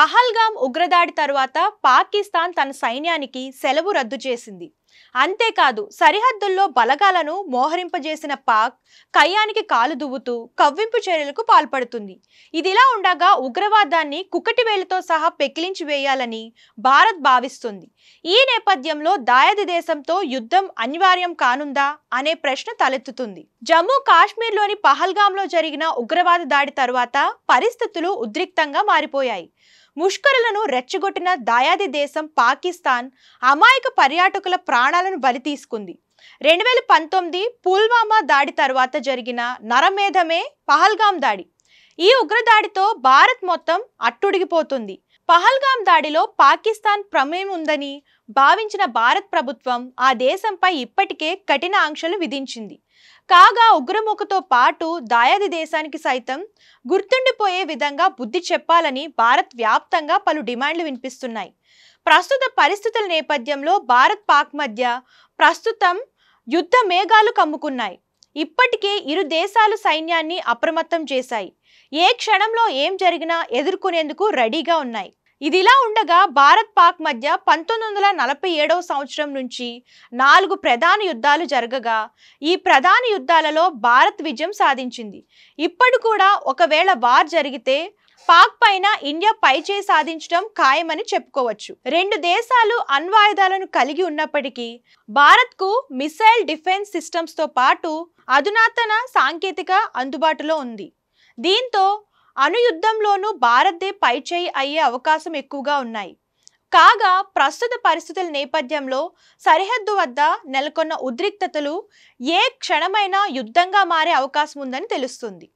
పహల్గామ్ ఉగ్రదాడి తర్వాత పాకిస్తాన్ తన సైన్యానికి సెలవు రద్దు చేసింది. అంతేకాదు సరిహద్దుల్లో బలగాలను మోహరింపజేసిన పాక్ కయ్యానికి కాలు దువ్వుతూ కవ్వింపు చర్యలకు పాల్పడుతుంది. ఇదిలా ఉండగా ఉగ్రవాదాన్ని కుక్కటి వేలుతో సహా పెకిలించి వేయాలని భారత్ భావిస్తుంది. ఈ నేపథ్యంలో దాయాది దేశంతో యుద్ధం అనివార్యం కానుందా అనే ప్రశ్న తలెత్తుతుంది. జమ్మూ కాశ్మీర్లోని పహల్గామ్లో జరిగిన ఉగ్రవాద దాడి తర్వాత పరిస్థితులు ఉద్రిక్తంగా మారిపోయాయి. ముష్కరులను రెచ్చగొట్టిన దాయాది దేశం పాకిస్తాన్ అమాయక పర్యాటకుల ప్రాణాలను బలి తీసుకుంది. 2019 పుల్వామా దాడి తర్వాత జరిగిన నరమేధమే పహల్గామ్ దాడి. ఈ ఉగ్రదాడితో భారత్ మొత్తం అట్టుడిగిపోతుంది. పహల్గామ్ దాడిలో పాకిస్తాన్ ప్రమేయం ఉందని భావించిన భారత్ ప్రభుత్వం ఆ దేశంపై ఇప్పటికే కఠిన ఆంక్షలు విధించింది. కాగా ఉగ్రముఖతో పాటు దాయాది దేశానికి సైతం గుర్తుండిపోయే విధంగా బుద్ధి చెప్పాలని భారత్ వ్యాప్తంగా పలు డిమాండ్లు వినిపిస్తున్నాయి. ప్రస్తుత పరిస్థితుల నేపథ్యంలో భారత్ పాక్ మధ్య ప్రస్తుతం యుద్ధ మేఘాలు కమ్ముకున్నాయి. ఇప్పటికే ఇరు దేశాలు సైన్యాన్ని అప్రమత్తం చేశాయి. ఏ క్షణంలో ఏం జరిగినా ఎదుర్కొనేందుకు రెడీగా ఉన్నాయి. ఇదిలా ఉండగా భారత్ పాక్ మధ్య 1947వ సంవత్సరం నుంచి 4 ప్రధాన యుద్ధాలు జరగగా ఈ ప్రధాన యుద్ధాలలో భారత్ విజయం సాధించింది. ఇప్పుడు కూడా ఒకవేళ వార్ జరిగితే పాక్ పైన ఇండియా పైచేయి సాధించడం ఖాయమని చెప్పుకోవచ్చు. రెండు దేశాలు అణ్వాయుధాలను కలిగి ఉన్నప్పటికీ భారత్కు మిసైల్ డిఫెన్స్ సిస్టమ్స్ తో పాటు అధునాతన సాంకేతిక అందుబాటులో ఉంది. దీంతో అణుయుద్ధంలోనూ భారత్దే పైచేయి అయ్యే అవకాశం ఎక్కువగా ఉన్నాయి. కాగా ప్రస్తుత పరిస్థితుల నేపథ్యంలో సరిహద్దు వద్ద నెలకొన్న ఉద్రిక్తతలు ఏ క్షణమైనా యుద్ధంగా మారే అవకాశం ఉందని తెలుస్తుంది.